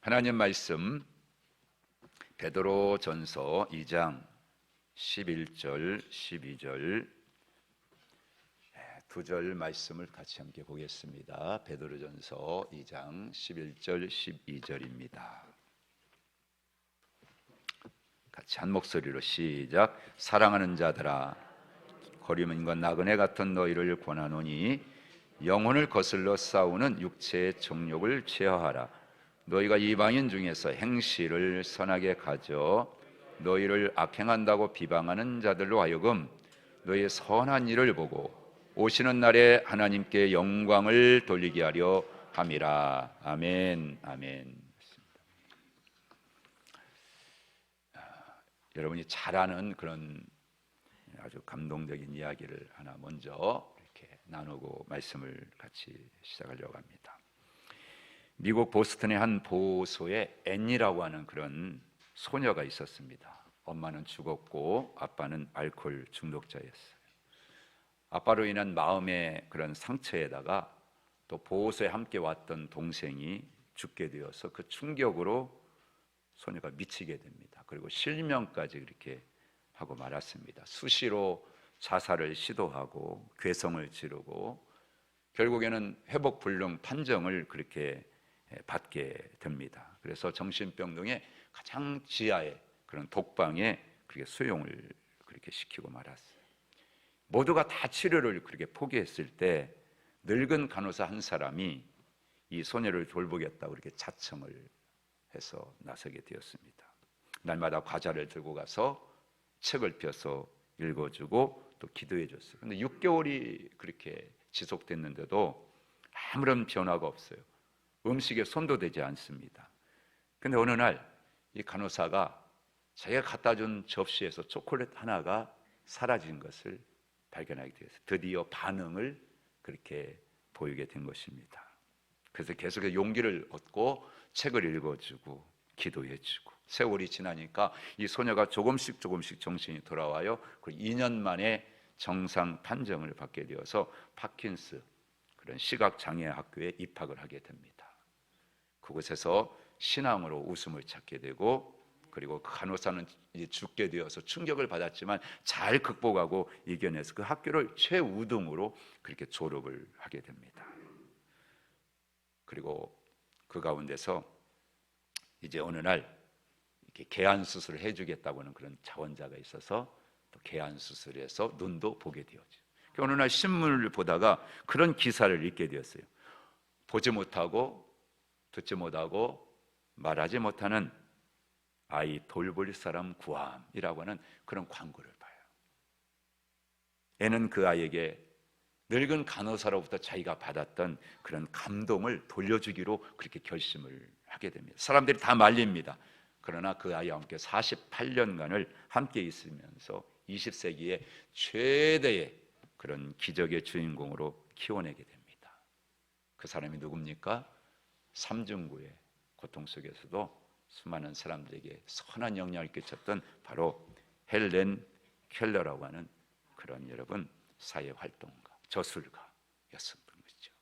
하나님 말씀 베드로전서 2장 11절 12절 두 절 말씀을 같이 함께 보겠습니다. 베드로전서 2장 11절 12절입니다. 같이 한 목소리로 시작. 사랑하는 자들아, 거리문과 나그네 같은 너희를 권하노니 영혼을 거슬러 싸우는 육체의 정욕을 제어하라. 너희가 이방인 중에서 행실을 선하게 가져 너희를 악행한다고 비방하는 자들로 하여금 너희의 선한 일을 보고 오시는 날에 하나님께 영광을 돌리게 하려 함이라. 아멘. 아멘. 여러분이 잘 아는 그런 아주 감동적인 이야기를 하나 먼저 이렇게 나누고 말씀을 같이 시작하려고 합니다. 미국 보스턴의 한 보호소에 앤이라고 하는 그런 소녀가 있었습니다. 엄마는 죽었고 아빠는 알코올 중독자였어요. 아빠로 인한 마음의 그런 상처에다가 또 보호소에 함께 왔던 동생이 죽게 되어서 그 충격으로 소녀가 미치게 됩니다. 그리고 실명까지 그렇게 하고 말았습니다. 수시로 자살을 시도하고 괴성을 지르고 결국에는 회복불능 판정을 그렇게 받게 됩니다. 그래서 정신병동의 가장 지하의 그런 독방에 그렇게 수용을 그렇게 시키고 말았어요. 모두가 다 치료를 그렇게 포기했을 때 늙은 간호사 한 사람이 이 소녀를 돌보겠다고 이렇게 자청을 해서 나서게 되었습니다. 날마다 과자를 들고 가서 책을 펴서 읽어주고 또 기도해 줬어요. 그런데 6개월이 그렇게 지속됐는데도 아무런 변화가 없어요. 음식에 손도 대지 않습니다. 근데 어느 날 이 간호사가 자기가 갖다 준 접시에서 초콜릿 하나가 사라진 것을 발견하게 되었어요. 드디어 반응을 그렇게 보이게 된 것입니다. 그래서 계속해서 용기를 얻고 책을 읽어주고 기도해주고 세월이 지나니까 이 소녀가 조금씩 정신이 돌아와요. 그리고 2년 만에 정상 판정을 받게 되어서 파킨스 그런 시각장애 학교에 입학을 하게 됩니다. 그곳에서 신앙으로 웃음을 찾게 되고 그리고 그 간호사는 이제 죽게 되어서 충격을 받았지만 잘 극복하고 이겨내서 그 학교를 최우등으로 그렇게 졸업을 하게 됩니다. 그리고 그 가운데서 이제 어느 날 이렇게 개안 수술을 해주겠다고 하는 그런 자원자가 있어서 또 개안 수술에서 눈도 보게 되었죠. 어느 날 신문을 보다가 그런 기사를 읽게 되었어요. 보지 못하고 듣지 못하고 말하지 못하는 아이 돌볼 사람 구함이라고 하는 그런 광고를 봐요. 애는 그 아이에게 늙은 간호사로부터 자기가 받았던 그런 감동을 돌려주기로 그렇게 결심을 하게 됩니다. 사람들이 다 말립니다. 그러나 그 아이와 함께 48년간을 함께 있으면서 20세기의 최대의 그런 기적의 주인공으로 키워내게 됩니다. 그 사람이 누굽니까? 삼중구의 고통 속에서도 수많은 사람들에게 선한 영향을 끼쳤던 바로 헬렌 켈러라고 하는 그런 여러분 사회활동가, 저술가였었던 거죠.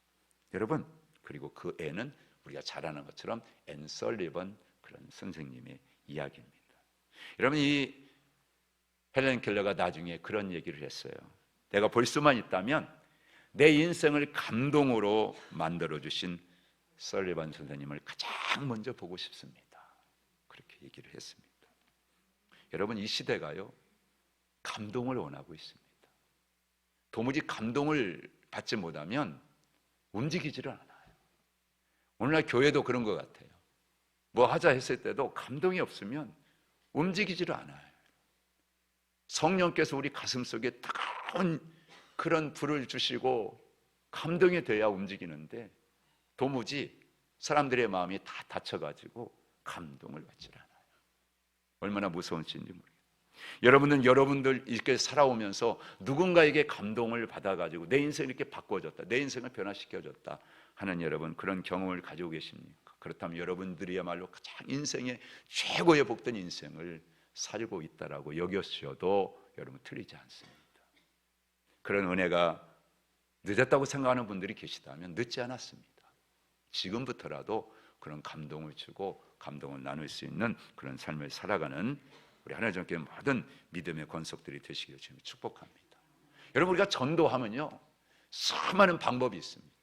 여러분, 그리고 그 애는 우리가 잘 아는 것처럼 앤 설리번 그런 선생님의 이야기입니다. 여러분, 이 헬렌 켈러가 나중에 그런 얘기를 했어요. 내가 볼 수만 있다면 내 인생을 감동으로 만들어주신 설리번 선생님을 가장 먼저 보고 싶습니다. 그렇게 얘기를 했습니다. 여러분, 이 시대가요 감동을 원하고 있습니다. 도무지 감동을 받지 못하면 움직이지를 않아요. 오늘날 교회도 그런 것 같아요. 뭐 하자 했을 때도 감동이 없으면 움직이지를 않아요. 성령께서 우리 가슴속에 뜨거운 그런 불을 주시고 감동이 돼야 움직이는데 도무지 사람들의 마음이 다 닫혀가지고 감동을 받지 않아요. 얼마나 무서운지 모르겠어요. 여러분은 여러분들 이렇게 살아오면서 누군가에게 감동을 받아가지고 내 인생을 이렇게 바꿔줬다, 내 인생을 변화시켜줬다 하는 여러분 그런 경험을 가지고 계십니까? 그렇다면 여러분들이야말로 가장 인생의 최고의 복된 인생을 살고 있다라고 여겨셔도 여러분 틀리지 않습니다. 그런 은혜가 늦었다고 생각하는 분들이 계시다면 늦지 않았습니다. 지금부터라도 그런 감동을 주고 감동을 나눌 수 있는 그런 삶을 살아가는 우리 하나님 교회 모든 믿음의 권속들이 되시기를 주님 축복합니다. 여러분, 우리가 전도하면요 수많은 방법이 있습니다.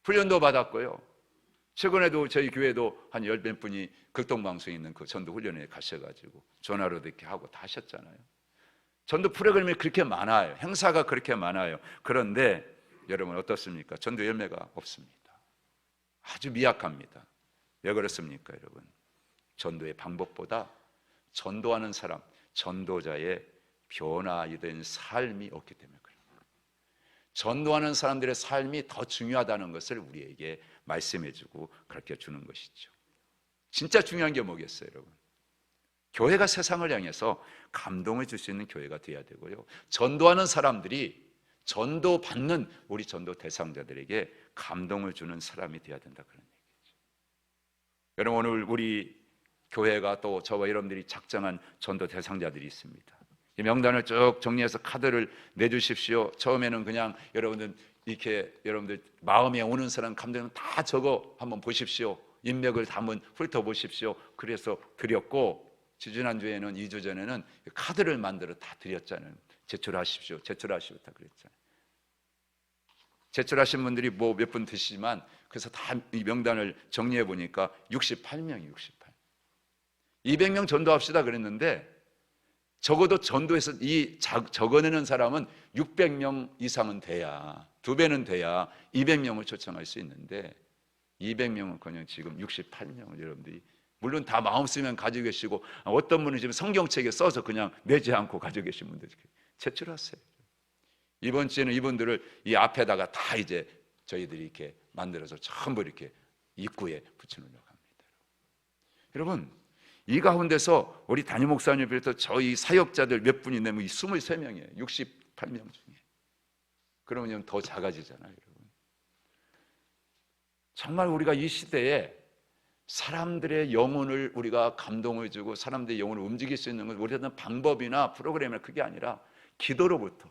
훈련도 받았고요. 최근에도 저희 교회도 한 10몇 분이 극동방송에 있는 그 전도 훈련에 가셔가지고 전화로도 이렇게 하고 다 하셨잖아요. 전도 프로그램이 그렇게 많아요. 행사가 그렇게 많아요. 그런데 여러분 어떻습니까? 전도 열매가 없습니다. 아주 미약합니다. 왜 그렇습니까, 여러분? 전도의 방법보다 전도하는 사람, 전도자의 변화된 삶이 없기 때문에 그래요. 전도하는 사람들의 삶이 더 중요하다는 것을 우리에게 말씀해주고 가르쳐주는 것이죠. 진짜 중요한 게 뭐겠어요, 여러분? 교회가 세상을 향해서 감동을 줄 수 있는 교회가 되어야 되고요, 전도하는 사람들이 전도받는 우리 전도 대상자들에게 감동을 주는 사람이 되어야 된다, 그런 얘기죠. 여러분, 오늘 우리 교회가 또 저와 여러분들이 작정한 전도 대상자들이 있습니다. 이 명단을 쭉 정리해서 카드를 내주십시오. 처음에는 그냥 여러분들 이렇게 여러분들 마음에 오는 사람 감동은 다 적어 한번 보십시오. 인맥을 다 한번 훑어보십시오. 그래서 드렸고, 지지난주에는 2주 전에는 카드를 만들어 다 드렸잖아요. 제출하십시오. 제출하십시오. 다 그랬잖아요. 제출하신 분들이 뭐 몇 분 드시지만 그래서 다 이 명단을 정리해 보니까 68명이 68. 200명 전도합시다 그랬는데 적어도 전도에서 이 적어내는 사람은 600명 이상은 돼야, 2배는 돼야 200명을 초청할 수 있는데 200명은 그냥 지금 68명을 여러분들이, 물론 다 마음 쓰면 가지고 계시고 어떤 분은 지금 성경책에 써서 그냥 내지 않고 가지고 계신 분들 제출하세요. 이번 주에는 이분들을 이 앞에다가 다 이제 저희들이 이렇게 만들어서 전부 이렇게 입구에 붙여놓으려고 합니다. 여러분, 이 가운데서 우리 담임 목사님 비롯해서 저희 사역자들 몇 분이 되면 23명이에요. 68명 중에. 그러면 더 작아지잖아요, 여러분. 정말 우리가 이 시대에 사람들의 영혼을 우리가 감동을 주고 사람들의 영혼을 움직일 수 있는 건 우리가 방법이나 프로그램이나 그게 아니라 기도로부터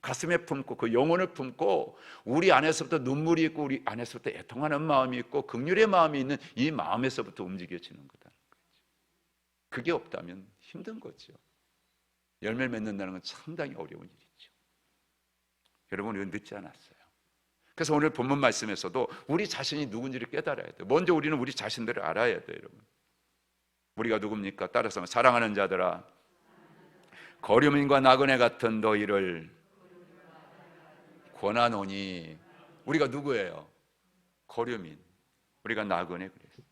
가슴에 품고 그 영혼을 품고 우리 안에서부터 눈물이 있고 우리 안에서부터 애통하는 마음이 있고 긍휼의 마음이 있는 이 마음에서부터 움직여지는 거다. 그게 없다면 힘든 거죠. 열매를 맺는다는 건 상당히 어려운 일이죠. 여러분, 우리는 늦지 않았어요. 그래서 오늘 본문 말씀에서도 우리 자신이 누군지를 깨달아야 돼요. 먼저 우리는 우리 자신들을 알아야 돼요, 여러분. 우리가 누굽니까? 따라서 사랑하는 자들아, 거류민과 나그네 같은 너희를 권하노니. 우리가 누구예요? 거류민. 우리가 나그네 그랬어요.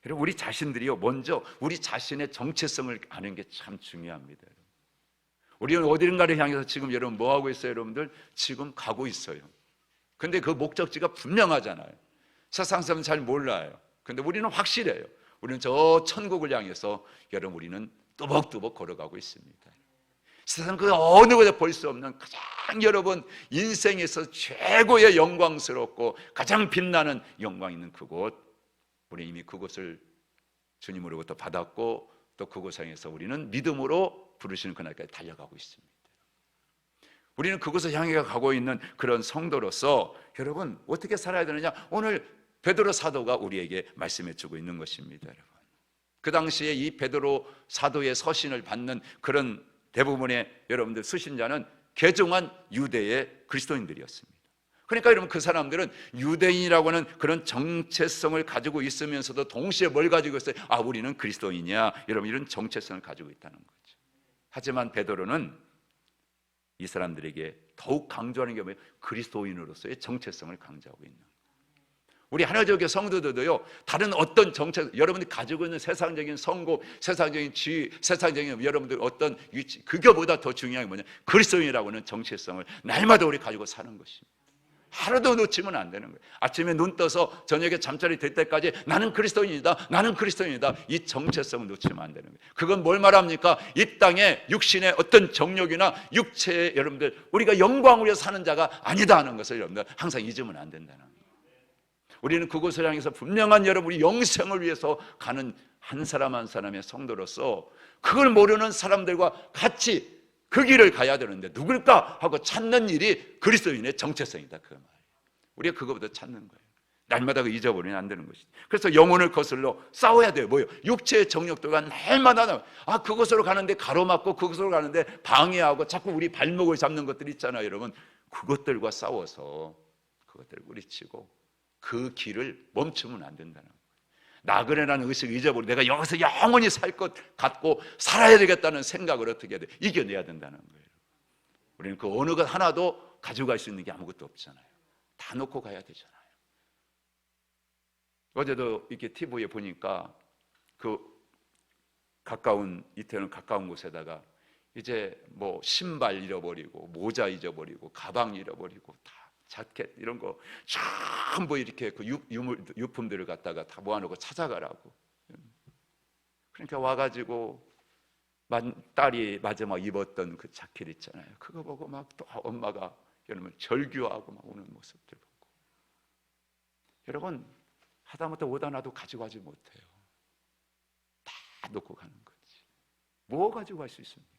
여러분, 우리 자신들이요, 먼저 우리 자신의 정체성을 아는 게 참 중요합니다. 우리는 어디인가를 향해서 지금 여러분 뭐 하고 있어요? 여러분들 지금 가고 있어요. 근데 그 목적지가 분명하잖아요. 세상 사람은 잘 몰라요. 근데 우리는 확실해요. 우리는 저 천국을 향해서 여러분 우리는 뚜벅뚜벅 걸어가고 있습니다. 세상 그 어느 곳에 볼 수 없는 가장 여러분 인생에서 최고의 영광스럽고 가장 빛나는 영광 있는 그곳, 우리 이미 그곳을 주님으로부터 받았고 또 그곳 향해서 우리는 믿음으로 부르시는 그날까지 달려가고 있습니다. 우리는 그곳을 향해 가고 있는 그런 성도로서 여러분 어떻게 살아야 되느냐, 오늘 베드로 사도가 우리에게 말씀해 주고 있는 것입니다. 여러분, 그 당시에 이 베드로 사도의 서신을 받는 그런 대부분의 여러분들 수신자는 개종한 유대의 그리스도인들이었습니다. 그러니까 여러분 그 사람들은 유대인이라고 하는 그런 정체성을 가지고 있으면서도 동시에 뭘 가지고 있어요? 아, 우리는 그리스도인이야. 여러분 이런 정체성을 가지고 있다는 거죠. 하지만 베드로는 이 사람들에게 더욱 강조하는 게 뭐예요? 그리스도인으로서의 정체성을 강조하고 있는 거예요. 우리 하나님의 성도들도요, 다른 어떤 정체, 여러분들이 가지고 있는 세상적인 성공, 세상적인 지위, 세상적인 여러분들 어떤 위치, 그거보다 더 중요한 게 뭐냐? 그리스도인이라고 하는 정체성을 날마다 우리 가지고 사는 것입니다. 하루도 놓치면 안 되는 거예요. 아침에 눈 떠서 저녁에 잠자리 들 때까지 나는 그리스도인이다, 나는 그리스도인이다, 이 정체성을 놓치면 안 되는 거예요. 그건 뭘 말합니까? 이 땅에 육신의 어떤 정욕이나 육체의 여러분들 우리가 영광을 위해서 사는 자가 아니다 하는 것을 여러분들 항상 잊으면 안 된다는 거예요. 우리는 그곳을 향해서 분명한 여러분 우리 영생을 위해서 가는 한 사람 한 사람의 성도로서 그걸 모르는 사람들과 같이 그 길을 가야 되는데 누굴까 하고 찾는 일이 그리스도인의 정체성이다, 그 말이에요. 우리가 그거부터 찾는 거예요. 날마다 잊어버리면 안 되는 것이죠. 그래서 영혼을 거슬러 싸워야 돼요. 뭐요? 육체의 정욕도가 날마다 그곳으로 가는데 가로막고 그곳으로 가는데 방해하고 자꾸 우리 발목을 잡는 것들 있잖아요, 여러분. 그것들과 싸워서 그것들을 뿌리치고 그 길을 멈추면 안 된다는 거예요. 나그네라는 의식을 잊어버리고 내가 여기서 영원히 살 것 같고 살아야 되겠다는 생각을 어떻게 해야 돼? 이겨내야 된다는 거예요. 우리는 그 어느 것 하나도 가져갈 수 있는 게 아무것도 없잖아요. 다 놓고 가야 되잖아요. 어제도 이렇게 TV에 보니까 그 이태원 가까운 곳에다가 이제 뭐 신발 잃어버리고 모자 잊어버리고 가방 잃어버리고 다 자켓 이런 거 전부 이렇게 그 유품들을 갖다가 다 모아놓고 찾아가라고. 그러니까 와가지고 딸이 마지막 입었던 그 자켓 있잖아요. 그거 보고 막 또 엄마가 여러분 절규하고 막 우는 모습들 보고, 여러분 하다못해 오다 놔도 가지고 가지 못해요. 다 놓고 가는 거지. 뭐 가지고 갈 수 있습니까?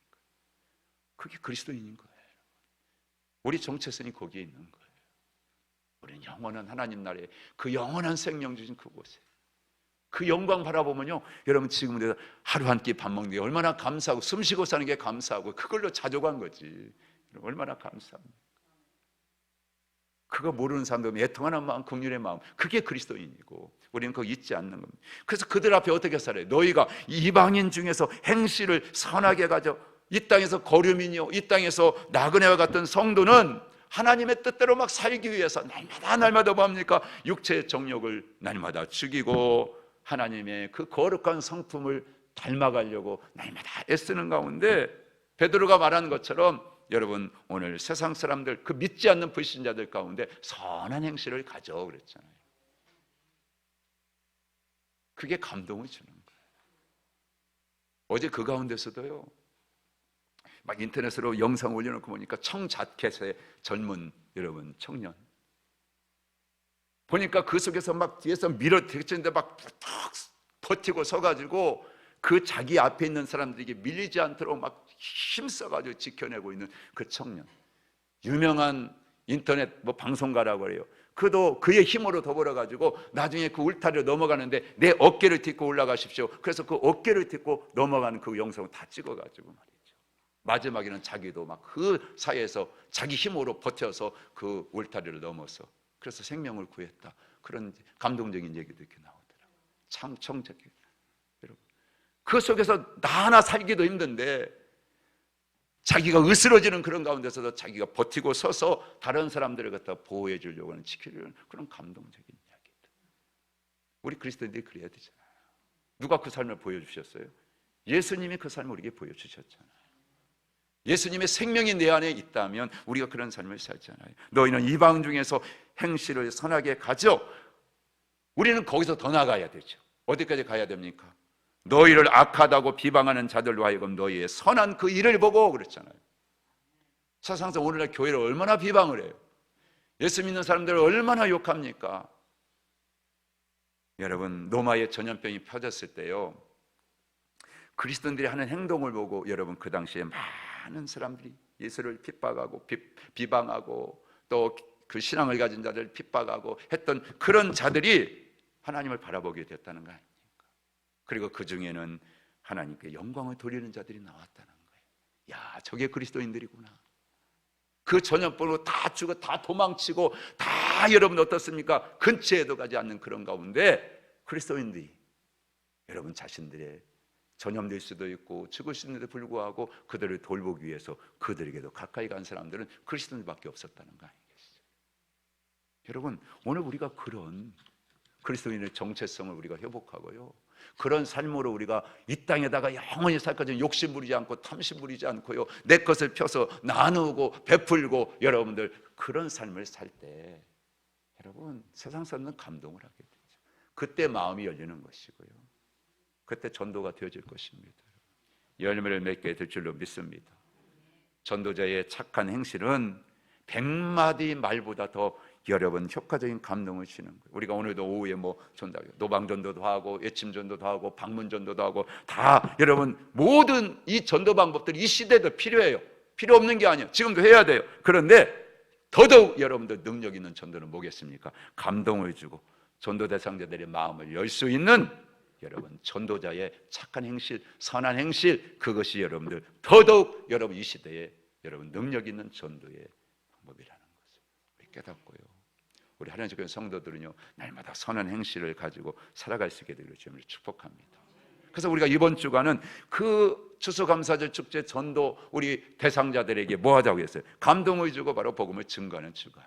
그게 그리스도인인 거예요. 우리 정체성이 거기에 있는 거예요. 우리는 영원한 하나님 나라에 그 영원한 생명 주신 그곳에 그 영광 바라보면요, 여러분 지금 우리가 하루 한 끼 밥 먹는 게 얼마나 감사하고 숨 쉬고 사는 게 감사하고 그걸로 자족한 거지. 얼마나 감사합니까? 그거 모르는 사람들 애통하는 마음, 긍휼의 마음, 그게 그리스도인이고 우리는 그거 잊지 않는 겁니다. 그래서 그들 앞에 어떻게 살아요? 너희가 이방인 중에서 행실을 선하게 가져 이 땅에서 거류민이요 이 땅에서 나그네와 같은 성도는 하나님의 뜻대로 막 살기 위해서 날마다 뭡니까? 육체의 정욕을 날마다 죽이고 하나님의 그 거룩한 성품을 닮아가려고 날마다 애쓰는 가운데 베드로가 말하는 것처럼 여러분 오늘 세상 사람들 그 믿지 않는 불신자들 가운데 선한 행실을 가져 그랬잖아요. 그게 감동을 주는 거예요. 어제 그 가운데서도요 막 인터넷으로 영상 올려놓고 보니까 청자켓의 젊은 여러분 청년 보니까 그 속에서 막 뒤에서 밀어대치는데 막 탁 버티고 서가지고 그 자기 앞에 있는 사람들에게 밀리지 않도록 막 힘써가지고 지켜내고 있는 그 청년, 유명한 인터넷 뭐 방송가라고 그래요. 그도 그의 힘으로 더불어가지고 나중에 그 울타리로 넘어가는데 내 어깨를 딛고 올라가십시오. 그래서 그 어깨를 딛고 넘어가는 그 영상을 다 찍어가지고 말이죠. 마지막에는 자기도 막 그 사이에서 자기 힘으로 버텨서 그 울타리를 넘어서 그래서 생명을 구했다. 그런 감동적인 얘기도 이렇게 나오더라고요. 청자켓. 여러분, 그 속에서 나 하나 살기도 힘든데 자기가 으스러지는 그런 가운데서도 자기가 버티고 서서 다른 사람들을 갖다 보호해 주려고 하는, 지키려는 그런 감동적인 이야기들. 우리 그리스도인들이 그래야 되잖아요. 누가 그 삶을 보여주셨어요? 예수님이 그 삶을 우리에게 보여주셨잖아요. 예수님의 생명이 내 안에 있다면 우리가 그런 삶을 살잖아요. 너희는 이방 중에서 행실을 선하게 가져. 우리는 거기서 더 나가야 되죠. 어디까지 가야 됩니까? 너희를 악하다고 비방하는 자들로 하여금 너희의 선한 그 일을 보고 그랬잖아요. 사상상 오늘날 교회를 얼마나 비방을 해요. 예수 믿는 사람들을 얼마나 욕합니까? 여러분 노마의 전염병이 펴졌을 때요 그리스도인들이 하는 행동을 보고 여러분 그 당시에 많은 사람들이 예수를 핍박하고 비방하고 또 그 신앙을 가진 자들을 핍박하고 했던 그런 자들이 하나님을 바라보게 됐다는 거 아닙니까? 그리고 그 중에는 하나님께 영광을 돌리는 자들이 나왔다는 거예요. 야, 저게 그리스도인들이구나. 그 전염병으로 다 죽어 다 도망치고 다 여러분 어떻습니까? 근처에도 가지 않는 그런 가운데 그리스도인들이 여러분 자신들의 전염될 수도 있고 죽을 수 있는데 불구하고 그들을 돌보기 위해서 그들에게도 가까이 간 사람들은 그리스도인들밖에 없었다는 거 아니겠어요? 여러분 오늘 우리가 그런 그리스도인의 정체성을 우리가 회복하고요 그런 삶으로 우리가 이 땅에다가 영원히 살까지 욕심 부리지 않고 탐심 부리지 않고요 내 것을 펴서 나누고 베풀고 여러분들 그런 삶을 살 때 여러분 세상 사람은 감동을 하게 되죠. 그때 마음이 열리는 것이고요 그때 전도가 되어질 것입니다. 열매를 맺게 될 줄로 믿습니다. 전도자의 착한 행실은 100마디 말보다 더 여러분 효과적인 감동을 주는 거예요. 우리가 오늘도 오후에 뭐 노방전도도 하고 외침전도도 하고 방문전도도 하고 다 여러분 모든 이 전도 방법들이 이 시대도 필요해요. 필요 없는 게 아니에요. 지금도 해야 돼요. 그런데 더더욱 여러분들 능력 있는 전도는 뭐겠습니까? 감동을 주고 전도 대상자들의 마음을 열 수 있는 여러분 전도자의 착한 행실, 선한 행실, 그것이 여러분들 더더욱 여러분 이 시대에 여러분 능력 있는 전도의 방법이라는 것을 우리 깨닫고요. 우리 하나님 교회 성도들은요 날마다 선한 행실을 가지고 살아갈 수 있게 되기를 주님을 축복합니다. 그래서 우리가 이번 주간은 그 추수감사절 축제 전도 우리 대상자들에게 뭐 하자고 했어요? 감동을 주고 바로 복음을 증거하는 주간.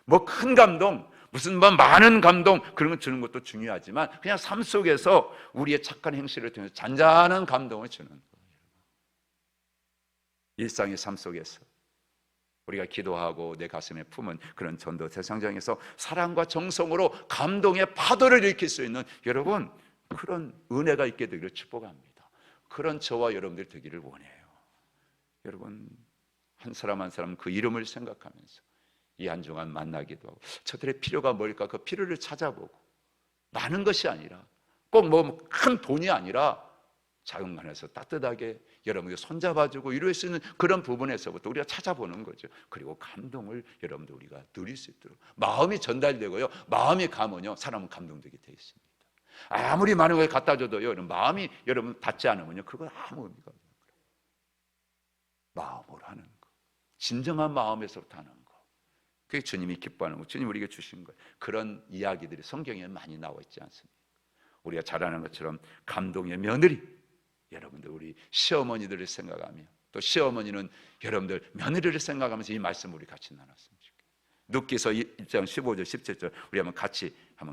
뭐 큰 감동, 무슨 뭐 많은 감동 그런 거 주는 것도 중요하지만 그냥 삶 속에서 우리의 착한 행실을 통해서 잔잔한 감동을 주는 거예요. 일상의 삶 속에서 우리가 기도하고 내 가슴에 품은 그런 전도 대상장에서 사랑과 정성으로 감동의 파도를 일으킬 수 있는 여러분 그런 은혜가 있게 되기를 축복합니다. 그런 저와 여러분들 되기를 원해요. 여러분 한 사람 한 사람 그 이름을 생각하면서 이 한 주간 만나기도 하고 저들의 필요가 뭘까 그 필요를 찾아보고 많은 것이 아니라 꼭 뭐 큰 돈이 아니라 작은 간에서 따뜻하게 여러분들 손잡아주고 이룰 수 있는 그런 부분에서부터 우리가 찾아보는 거죠. 그리고 감동을 여러분들 우리가 누릴 수 있도록 마음이 전달되고요. 마음이 가면요 사람은 감동되게 되어 있습니다. 아무리 많은 걸 갖다 줘도요 마음이 여러분 닿지 않으면요 그건 아무 의미가 없는 거예요. 마음으로 하는 거, 진정한 마음에서부터 하는 거, 그게 주님이 기뻐하는 거, 주님 우리에게 주신 거예요. 그런 이야기들이 성경에 많이 나와 있지 않습니까? 우리가 잘 아는 것처럼 감동의 며느리, 여러분들 우리 시어머니들을 생각하며 또 시어머니는 여러분들 며느리를 생각하면서 이 말씀을 우리 같이 나눴으면 좋겠어요. 룻기서 1장 15절 17절 우리 한번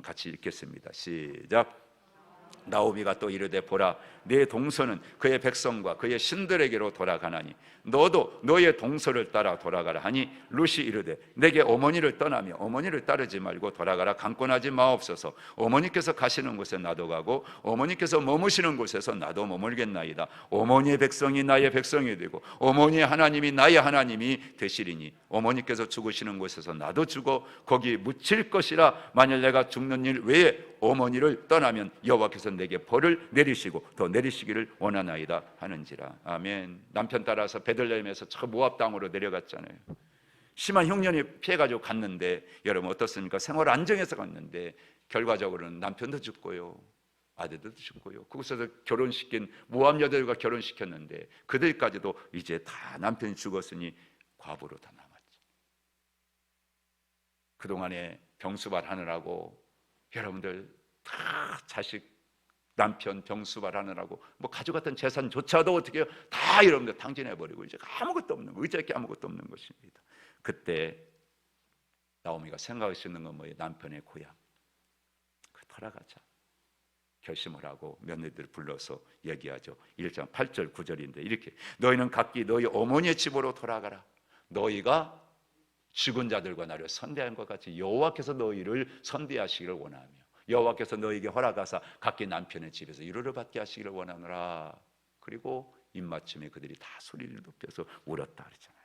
같이 읽겠습니다. 시작. 나오미가 또 이르되 보라 네 동서는 그의 백성과 그의 신들에게로 돌아가나니 너도 너의 동서를 따라 돌아가라 하니 룻이 이르되 내게 어머니를 떠나며 어머니를 따르지 말고 돌아가라 강권하지 마옵소서. 어머니께서 가시는 곳에 나도 가고 어머니께서 머무시는 곳에서 나도 머물겠나이다. 어머니의 백성이 나의 백성이 되고 어머니의 하나님이 나의 하나님이 되시리니 어머니께서 죽으시는 곳에서 나도 죽어 거기 묻힐 것이라. 만일 내가 죽는 일 외에 어머니를 떠나면 여호와께서 내게 벌을 내리시고 더 내리시기를 원하나이다 하는지라. 아멘. 남편 따라서 베들레헴에서 저 모압 땅으로 내려갔잖아요. 심한 흉년이 피해가지고 갔는데 여러분 어떻습니까? 생활 안정해서 갔는데 결과적으로는 남편도 죽고요 아들도 죽고요 그곳에서 결혼시킨 모압 여자들과 결혼시켰는데 그들까지도 이제 다 남편이 죽었으니 과부로 다 남았죠. 그동안에 병수발 하느라고 여러분들 다 자식 남편 병수발 하느라고 뭐 가져갔던 재산조차도 어떻게 해요? 다 여러분들 탕진해버리고 이제 아무것도 없는 거, 의지할 게 아무것도 없는 것입니다. 그때 나오미가 생각할 수 있는 건 뭐예요? 남편의 고향. 돌아가자 결심을 하고 며느리들을 불러서 얘기하죠. 1장 8절 9절인데 이렇게 너희는 각기 너희 어머니의 집으로 돌아가라. 너희가 죽은 자들과 나를 선대한 것 같이 여호와께서 너희를 선대하시기를 원하며 여호와께서 너희에게 허락하사 각기 남편의 집에서 위로를 받게 하시기를 원하노라. 그리고 입맞춤에 그들이 다 소리를 높여서 울었다 그러잖아요.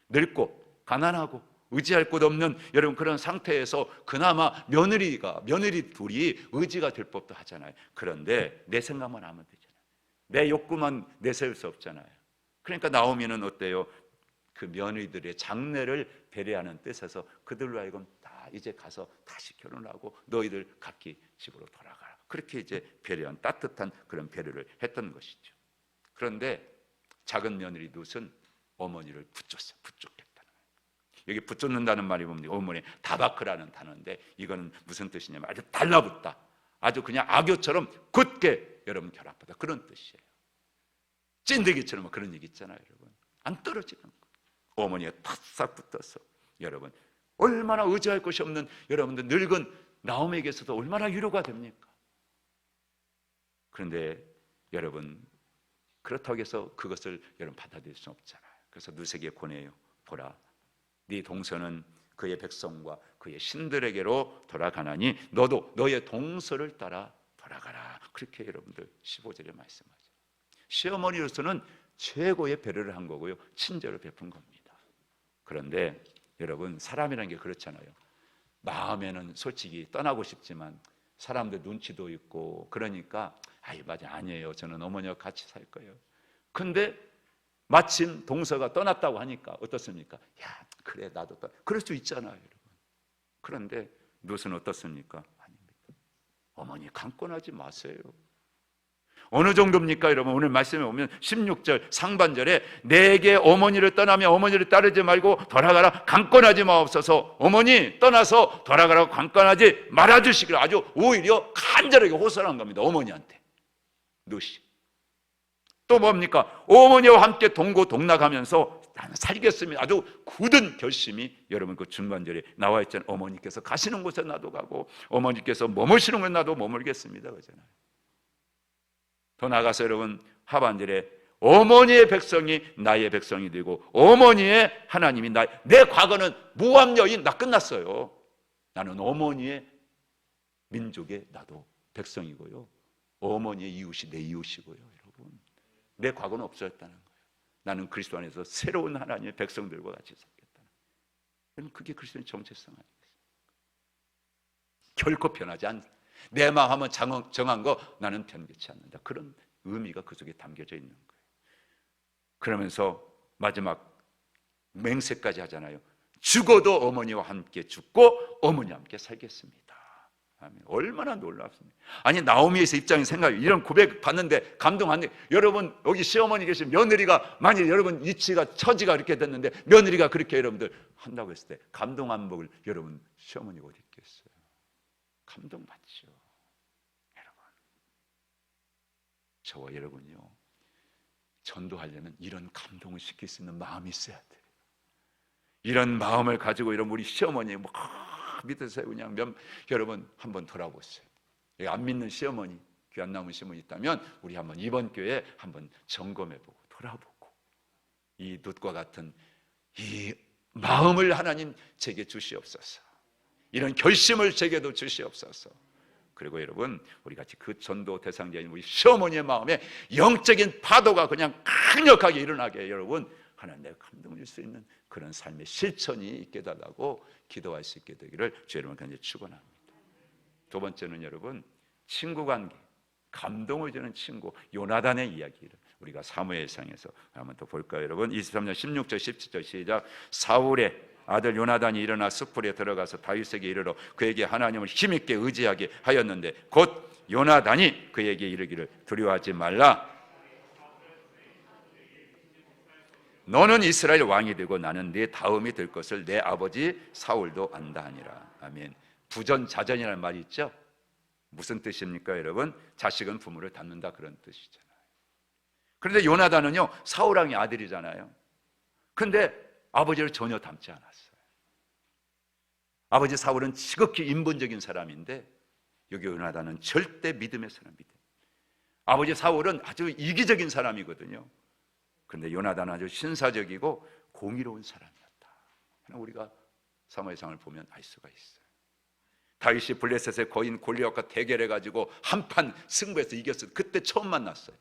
늙고 가난하고 의지할 곳 없는 여러분 그런 상태에서 그나마 며느리 둘이 의지가 될 법도 하잖아요. 그런데 내 생각만 하면 되잖아요. 내 욕구만 내세울 수 없잖아요. 그러니까 나오미는 어때요? 그 며느리들의 장래를 배려하는 뜻에서 그들로 하여금 다 이제 가서 다시 결혼하고 너희들 각기 집으로 돌아가라. 그렇게 이제 배려한 따뜻한 그런 배려를 했던 것이죠. 그런데 작은 며느리 룻은 어머니를 붙였어요. 붙였겠다는 거예요. 여기 붙잡는다는 말이 뭡니까? 어머니 다바크라는 단어인데 이거는 무슨 뜻이냐면 아주 달라붙다. 아주 그냥 악교처럼 굳게 여러분 결합하다 그런 뜻이에요. 찐득이처럼 그런 얘기 있잖아요, 여러분. 안 떨어지는 거. 어머니가 탁싹 붙어서 여러분 얼마나 의지할 곳이 없는 여러분들 늙은 나오미에게서도 얼마나 위로가 됩니까? 그런데 여러분 그렇다고 해서 그것을 여러분 받아들일 수 없잖아요. 그래서 룻에게 권해요. 보라, 네 동서는 그의 백성과 그의 신들에게로 돌아가나니 너도 너의 동서를 따라 돌아가라. 그렇게 여러분들 15절에 말씀하죠. 시어머니로서는 최고의 배려를 한 거고요, 친절을 베푼 겁니다. 그런데 여러분 사람이라는 게 그렇잖아요. 마음에는 솔직히 떠나고 싶지만 사람들 눈치도 있고 그러니까 아이 맞아 아니에요. 저는 어머니와 같이 살 거예요. 근데 마침 동서가 떠났다고 하니까 어떻습니까? 야 그래 나도 떠나. 그럴 수 있잖아요, 여러분. 그런데 룻은 어떻습니까? 아닙니다. 어머니 강권하지 마세요. 어느 정도입니까 여러분? 오늘 말씀에 보면 16절 상반절에 내게 어머니를 떠나며 어머니를 따르지 말고 돌아가라 강권하지 마옵소서. 어머니 떠나서 돌아가라고 강권하지 말아주시기를 아주 오히려 간절하게 호소한 겁니다. 어머니한테. 룻이 또 뭡니까? 어머니와 함께 동고동락하면서 나는 살겠습니다. 아주 굳은 결심이 여러분 그 중간절에 나와 있잖아요. 어머니께서 가시는 곳에 나도 가고 어머니께서 머무시는 곳에 나도 머물겠습니다 그러잖아요. 더 나아가서 여러분 하반절에 어머니의 백성이 나의 백성이 되고 어머니의 하나님이 내 과거는 모압 여인 나 끝났어요. 나는 어머니의 민족의 나도 백성이고요. 어머니의 이웃이 내 이웃이고요. 여러분 내 과거는 없어졌다는 거예요. 나는 그리스도 안에서 새로운 하나님의 백성들과 같이 살겠다는 거예요. 그게 그리스도의 정체성 아니겠습니까? 결코 변하지 않는다. 내 마음은 정한 거 나는 변개치 않는다. 그런 의미가 그 속에 담겨져 있는 거예요. 그러면서 마지막 맹세까지 하잖아요. 죽어도 어머니와 함께 죽고 어머니와 함께 살겠습니다. 아멘. 얼마나 놀랍습니까? 아니 나오미에서 입장에 생각해 이런 고백 받는데 감동 안 돼. 여러분 여기 시어머니 계신 며느리가 만일 여러분 위치가 처지가 이렇게 됐는데 며느리가 그렇게 여러분들 한다고 했을 때 감동 안 먹을 여러분 시어머니가 어디 있겠어요? 감동받죠. 여러분 저와 여러분요 전도하려면 이런 감동을 시킬 수 있는 마음이 있어야 돼요. 이런 마음을 가지고 여러분 우리 시어머니 뭐 밑에서 그냥 여러분 한번 돌아보세요. 안 믿는 시어머니 귀 안 남은 시어머니 있다면 우리 한번 이번 교회에 한번 점검해보고 돌아보고 이 룻과 같은 이 마음을 하나님 제게 주시옵소서. 이런 결심을 제게도 주시옵소서. 그리고 여러분 우리 같이 그 전도 대상자인 우리 시어머니의 마음에 영적인 파도가 그냥 강력하게 일어나게 여러분 하나님 내가 감동을 줄 수 있는 그런 삶의 실천이 있게 달라고 기도할 수 있게 되기를 주 여러분 간절히 축원합니다. 두 번째는 여러분 친구관계, 감동을 주는 친구 요나단의 이야기를 우리가 사무엘상에서 한번 더 볼까요? 여러분 23년 16절 17절 시작. 사울의 아들 요나단이 일어나 숲풀에 들어가서 다윗에게 이르러 그에게 하나님을 힘있게 의지하게 하였는데 곧 요나단이 그에게 이르기를 두려워하지 말라. 너는 이스라엘 왕이 되고 나는 네 다음이 될 것을 내 아버지 사울도 안다 하니라. 아멘. 부전자전이라는 말이 있죠. 무슨 뜻입니까 여러분? 자식은 부모를 닮는다 그런 뜻이잖아요. 그런데 요나단은요 사울 왕의 아들이잖아요. 그런데 아버지를 전혀 닮지 않았어요. 아버지 사울은 지극히 인본적인 사람인데 여기 요나단은 절대 믿음의 사람이다. 아버지 사울은 아주 이기적인 사람이거든요. 그런데 요나단은 아주 신사적이고 공의로운 사람이었다. 우리가 사무엘상을 보면 알 수가 있어요. 다윗이 블레셋의 거인 골리앗과 대결해가지고 한판 승부해서 이겼어요. 그때 처음 만났어요.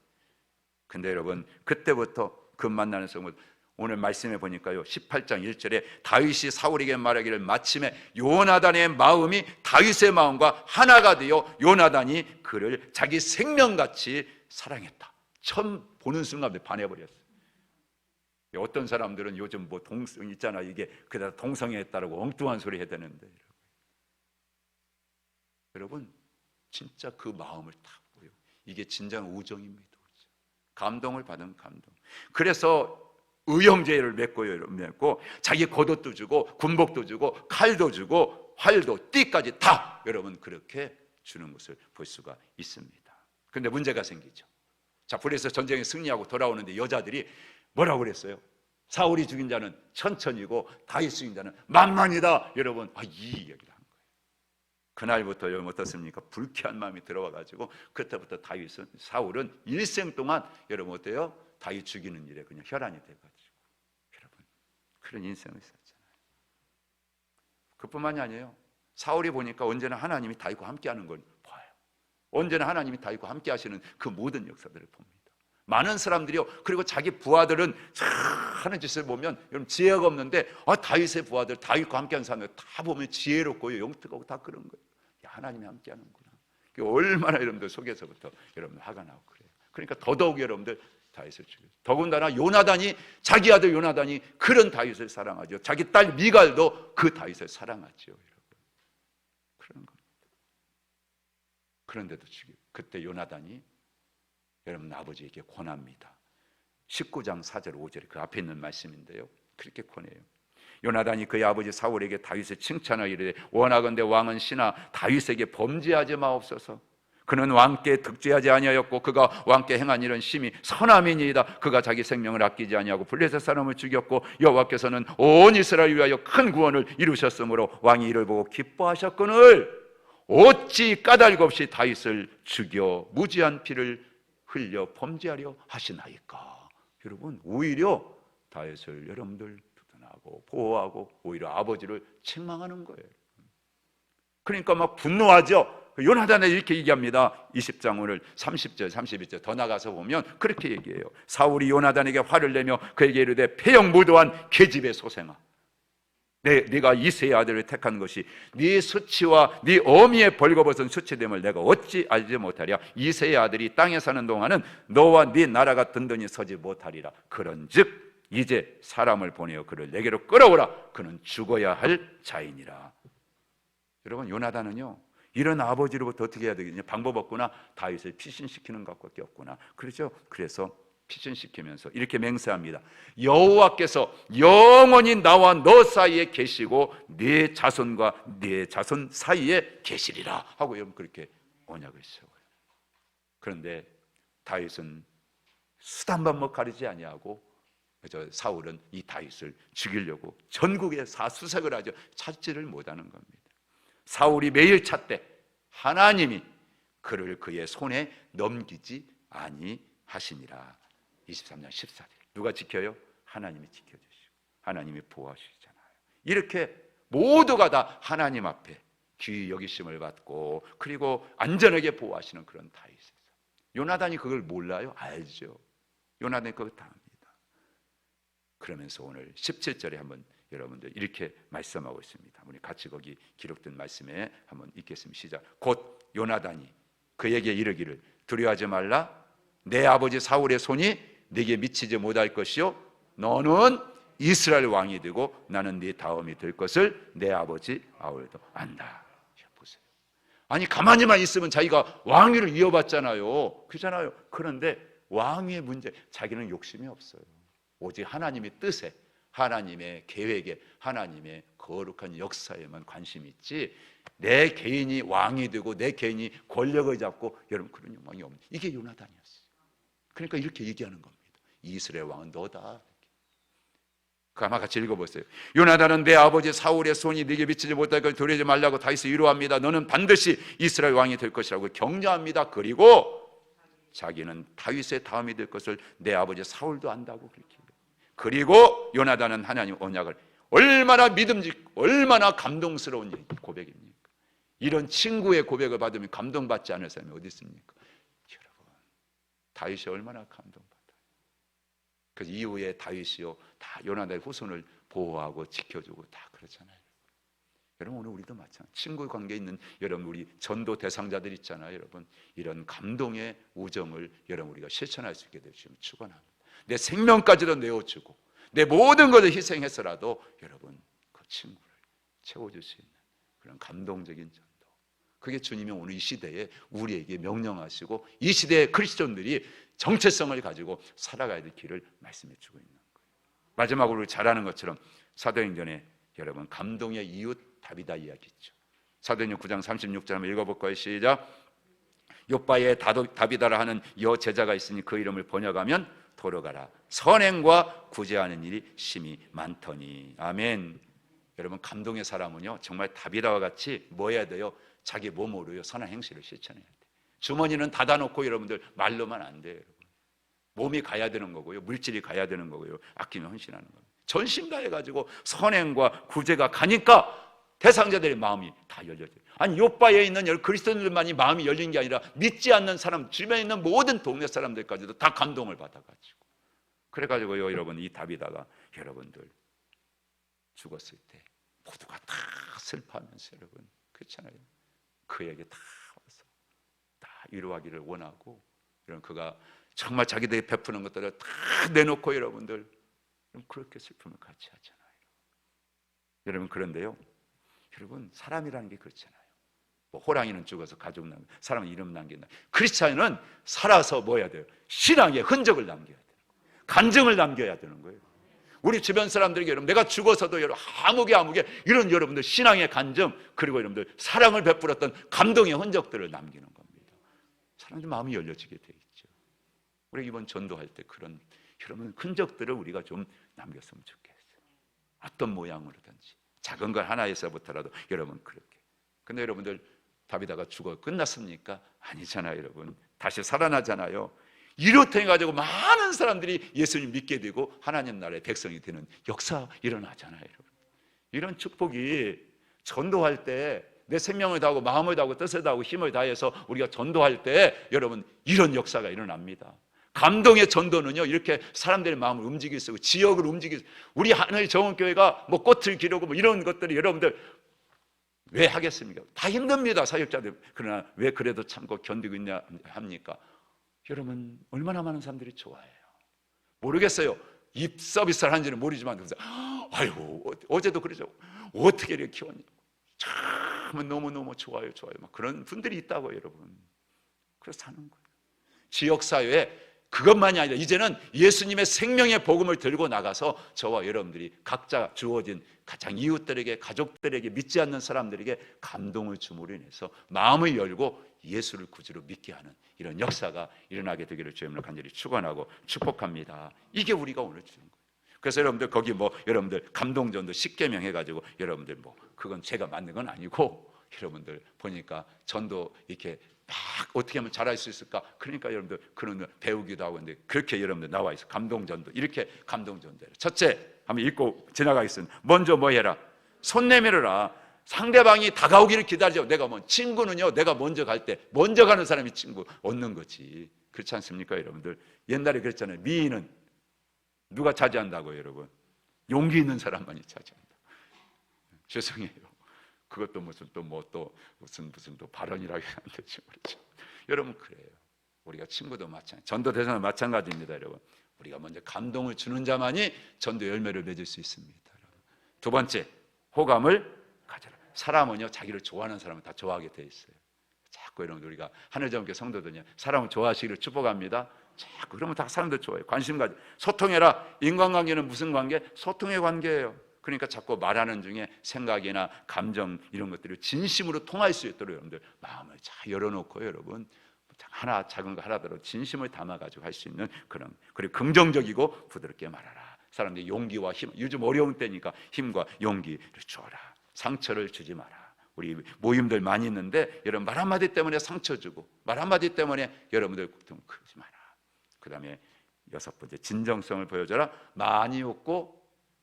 근데 여러분 그때부터 그 만나는 성을 오늘 말씀해 보니까요 18장 1절에 다윗이 사울에게 말하기를 마침에 요나단의 마음이 다윗의 마음과 하나가 되어 요나단이 그를 자기 생명같이 사랑했다. 처음 보는 순간에 반해버렸어요. 어떤 사람들은 요즘 뭐 동성 있잖아 이게 그다 동성애했다라고 엉뚱한 소리 해야 되는데 여러분 진짜 그 마음을 딱 보여. 이게 진정 우정입니다. 감동을 받은 감동. 그래서 의형제를 맺고 자기 겉옷도 주고 군복도 주고 칼도 주고 활도 띠까지 다 여러분 그렇게 주는 것을 볼 수가 있습니다. 그런데 문제가 생기죠. 자, 그래서 전쟁에 승리하고 돌아오는데 여자들이 뭐라고 그랬어요? 사울이 죽인 자는 천천히고 다윗 죽인 자는 만만이다. 여러분 이 이야기를 한 거예요. 그날부터 여러분 어떻습니까? 불쾌한 마음이 들어와가지고 그때부터 사울은 일생 동안 여러분 어때요? 다윗 죽이는 일에 그냥 혈안이 돼가지고 여러분 그런 인생을 살잖아요. 그뿐만이 아니에요. 사울이 보니까 언제나 하나님이 다윗과 함께하는 걸 봐요. 언제나 하나님이 다윗과 함께하시는 그 모든 역사들을 봅니다. 많은 사람들이요. 그리고 자기 부하들은 하는 짓을 보면 여러분 지혜가 없는데 다윗의 부하들 다윗과 함께하는 사람들 다 보면 지혜롭고 영특하고 다 그런 거예요. 하나님이 함께하는구나. 얼마나 여러분들 속에서부터 여러분 화가 나고 그래요. 그러니까 더더욱 여러분들 다윗을 죽여요. 더군다나 요나단이 자기 아들 요나단이 그런 다윗을 사랑하죠. 자기 딸 미갈도 그 다윗을 사랑하죠. 여러분. 그런 겁니다. 그런데도 죽여. 그때 요나단이 여러분 아버지에게 권합니다. 19장 4절 5절 그 앞에 있는 말씀인데요, 그렇게 권해요. 요나단이 그의 아버지 사울에게 다윗을 칭찬하여 이르되 원하건대 왕은 시나 다윗에게 범죄하지 마옵소서. 그는 왕께 득죄하지 아니하였고 그가 왕께 행한 일은 심히 선함이니이다. 그가 자기 생명을 아끼지 아니하고 블레셋 사람을 죽였고 여호와께서는 온 이스라엘 위하여 큰 구원을 이루셨으므로 왕이 이를 보고 기뻐하셨거늘 어찌 까닭 없이 다윗을 죽여 무지한 피를 흘려 범죄하려 하시나이까. 여러분, 오히려 다윗을 여러분들 두둔하고 보호하고 오히려 아버지를 책망하는 거예요. 그러니까 막 분노하죠. 요나단은 이렇게 얘기합니다. 20장 오늘 30절 31절 더 나가서 보면 그렇게 얘기해요. 사울이 요나단에게 화를 내며 그에게 이르되 패역무도한 계집의 소생아, 네가 이새의 아들을 택한 것이 네 수치와 네 어미의 벌거벗은 수치됨을 내가 어찌 알지 못하랴. 이새의 아들이 땅에 사는 동안은 너와 네 나라가 든든히 서지 못하리라. 그런즉 이제 사람을 보내어 그를 내게로 끌어오라. 그는 죽어야 할 자이니라. 여러분, 요나단은요 이런 아버지로부터 어떻게 해야 되겠냐, 방법 없구나, 다윗을 피신시키는 것밖에 없구나. 그렇죠? 그래서 피신시키면서 이렇게 맹세합니다. 여호와께서 영원히 나와 너 사이에 계시고 네 자손과 네 자손 사이에 계시리라 하고 여러분 그렇게 언약을 세워요. 그런데 다윗은 수단반목 가리지 아니하고 사울은 이 다윗을 죽이려고 전국에 사수색을 하죠. 찾지를 못하는 겁니다. 사울이 매일 찾되 하나님이 그를 그의 손에 넘기지 아니하시니라. 23장 14절 누가 지켜요? 하나님이 지켜주시고 하나님이 보호하시잖아요. 이렇게 모두가 다 하나님 앞에 귀히 여기심을 받고 그리고 안전하게 보호하시는 그런 다윗에서 요나단이 그걸 몰라요? 알죠. 요나단이 그걸 다 압니다. 그러면서 오늘 17절에 한번 여러분들 이렇게 말씀하고 있습니다. 우리 같이 거기 기록된 말씀에 한번 읽겠습니다. 시작. 곧 요나단이 그에게 이르기를 두려워하지 말라. 내 아버지 사울의 손이 네게 미치지 못할 것이요 너는 이스라엘 왕이 되고 나는 네 다음이 될 것을 내 아버지 아울도 안다. 보세요. 아니 가만히만 있으면 자기가 왕위를 이어받잖아요. 그렇잖아요. 그런데 왕위의 문제, 자기는 욕심이 없어요. 오직 하나님의 뜻에, 하나님의 계획에, 하나님의 거룩한 역사에만 관심이 있지 내 개인이 왕이 되고 내 개인이 권력을 잡고 여러분 그런 욕망이 없는, 이게 요나단이었어요. 그러니까 이렇게 얘기하는 겁니다. 이스라엘 왕은 너다. 그 아마 같이 읽어보세요. 요나단은 내 아버지 사울의 손이 네게 미치지 못할 걸 두려워하지 말라고 다윗을 위로합니다. 너는 반드시 이스라엘 왕이 될 것이라고 격려합니다. 그리고 자기는 다윗의 다음이 될 것을 내 아버지 사울도 안다고 그렇게 해요. 그리고 요나단은 하나님 언약을, 얼마나 믿음직고 얼마나 감동스러운 고백입니까? 이런 친구의 고백을 받으면 감동받지 않을 사람이 어디 있습니까? 여러분, 다윗이 얼마나 감동받아요. 그래서 이후에 다윗이요 다 요나단의 후손을 보호하고 지켜주고 다 그렇잖아요. 여러분, 오늘 우리도 마찬가지, 친구 관계에 있는 여러분 우리 전도 대상자들 있잖아요. 여러분, 이런 감동의 우정을 여러분 우리가 실천할 수 있게 되시면 축원합니다. 내 생명까지도 내어주고 내 모든 것을 희생해서라도 여러분 그 친구를 채워줄 수 있는 그런 감동적인 전도, 그게 주님이 오늘 이 시대에 우리에게 명령하시고 이 시대의 크리스천들이 정체성을 가지고 살아가야 될 길을 말씀해 주고 있는 거예요. 마지막으로 잘하는 것처럼 사도행전에 여러분 감동의 이웃 다비다 이야기 있죠. 사도행전 9장 36절 한번 읽어볼까요? 시작. 요바에 다비다라 하는 여 제자가 있으니 그 이름을 번역하면 돌아가라. 선행과 구제하는 일이 심히 많더니. 아멘. 여러분, 감동의 사람은요 정말 다비다와 같이 뭐 해야 돼요? 자기 몸으로요 선한 행실을 실천해야 돼요. 주머니는 닫아놓고 여러분들 말로만 안 돼요. 여러분. 몸이 가야 되는 거고요, 물질이 가야 되는 거고요, 아끼면 헌신하는 겁니다. 전심 다해가지고 선행과 구제가 가니까 대상자들의 마음이 다 열려져요. 아니 요바에 있는 그리스도인들만이 마음이 열린 게 아니라 믿지 않는 사람, 주변에 있는 모든 동네 사람들까지도 다 감동을 받아가지고, 그래가지고요 여러분 이 다비다가 여러분들 죽었을 때 모두가 다 슬퍼하면서 여러분 그렇잖아요. 그에게 다 와서 다 위로하기를 원하고, 여러분 그가 정말 자기들이 베푸는 것들을 다 내놓고 여러분들 그렇게 슬픔을 같이 하잖아요. 여러분 그런데요 여러분 사람이라는 게 그렇잖아요. 뭐 호랑이는 죽어서 가족 남겨, 사람은 이름 남긴다. 크리스찬은 살아서 뭐 해야 돼요? 신앙의 흔적을 남겨야 돼요. 간증을 남겨야 되는 거예요. 우리 주변 사람들에게 여러분, 내가 죽어서도 여러분 아무개 이런 여러분들 신앙의 간증, 그리고 여러분들 사랑을 베풀었던 감동의 흔적들을 남기는 겁니다. 사람들 마음이 열려지게 돼 있죠. 우리 이번 전도할 때 그런 여러분 흔적들을 우리가 좀 남겼으면 좋겠어요. 어떤 모양으로든지 작은 걸 하나에서부터라도 여러분 그렇게. 근데 여러분들 다비다가 죽어 끝났습니까? 아니잖아요. 여러분 다시 살아나잖아요. 이로 통해 가지고 많은 사람들이 예수님 믿게 되고 하나님 나라의 백성이 되는 역사 일어나잖아요. 여러분. 이런 축복이 전도할 때 내 생명을 다하고 마음을 다하고 뜻을 다하고 힘을 다해서 우리가 전도할 때 여러분 이런 역사가 일어납니다. 감동의 전도는요, 이렇게 사람들의 마음을 움직일 수 있고 지역을 움직일 수 있고, 우리 하늘 정원교회가 뭐 꽃을 기르고 뭐 이런 것들이 여러분들 왜 하겠습니까? 다 힘듭니다, 사역자들. 그러나 왜 그래도 참고 견디고 있냐 합니까? 여러분 얼마나 많은 사람들이 좋아해요. 모르겠어요. 입 서비스를 하는지는 모르지만 아이고 어제도 그러죠. 어떻게 이렇게 키웠냐. 참 너무너무 좋아요. 막 그런 분들이 있다고 여러분. 그래서 사는 거예요. 지역사회에 그것만이 아니라 이제는 예수님의 생명의 복음을 들고 나가서 저와 여러분들이 각자 주어진 가장 이웃들에게, 가족들에게, 믿지 않는 사람들에게 감동을 줌으로 인해서 마음을 열고 예수를 구주로 믿게 하는 이런 역사가 일어나게 되기를 주님을 간절히 축원하고 축복합니다. 이게 우리가 오늘 주는 거예요. 그래서 여러분들 거기 뭐 여러분들 감동전도 10계명 해가지고 여러분들 뭐 그건 제가 만든 건 아니고 여러분들 보니까 전도 이렇게 막 어떻게 하면 잘할 수 있을까? 그러니까 여러분들 그런 배우기도 하고 있는데 그렇게 여러분들 나와 있어. 감동전도 이렇게 감동전도. 첫째 한번 읽고 지나가겠습니다. 먼저 뭐 해라? 손 내밀어라. 상대방이 다가오기를 기다리죠. 내가 뭐 친구는요, 내가 먼저 갈 때 먼저 가는 사람이 친구 얻는 거지. 그렇지 않습니까, 여러분들? 옛날에 그랬잖아요. 미인은 누가 차지한다고요, 여러분? 용기 있는 사람만이 차지한다. 죄송해요. 그것도 무슨 또 발언이라고 안 되죠, 그렇죠? 여러분 그래요. 우리가 친구도 마찬가지, 전도 대상은 마찬가지입니다, 여러분. 우리가 먼저 감동을 주는 자만이 전도 열매를 맺을 수 있습니다. 여러분. 두 번째, 호감을 가져라. 사람은요, 자기를 좋아하는 사람은 다 좋아하게 돼 있어요. 자꾸 여러분 우리가 하늘정교 성도들은요, 사람을 좋아하시기를 축복합니다. 자꾸 그러면 다 사람들 좋아해요. 관심 가져. 소통해라. 인간관계는 무슨 관계? 소통의 관계예요. 그러니까 자꾸 말하는 중에 생각이나 감정 이런 것들이 진심으로 통할 수 있도록 여러분들 마음을 잘 열어놓고 여러분 하나 작은 거 하나더라도 진심을 담아가지고 할 수 있는 그런, 그리고 긍정적이고 부드럽게 말하라. 사람들이 용기와 힘, 요즘 어려운 때니까 힘과 용기를 주어라. 상처를 주지 마라. 우리 모임들 많이 있는데 여러분 말 한마디 때문에 상처 주고 말 한마디 때문에 여러분들 좀 크지 마라. 그 다음에 여섯 번째, 진정성을 보여줘라. 많이 웃고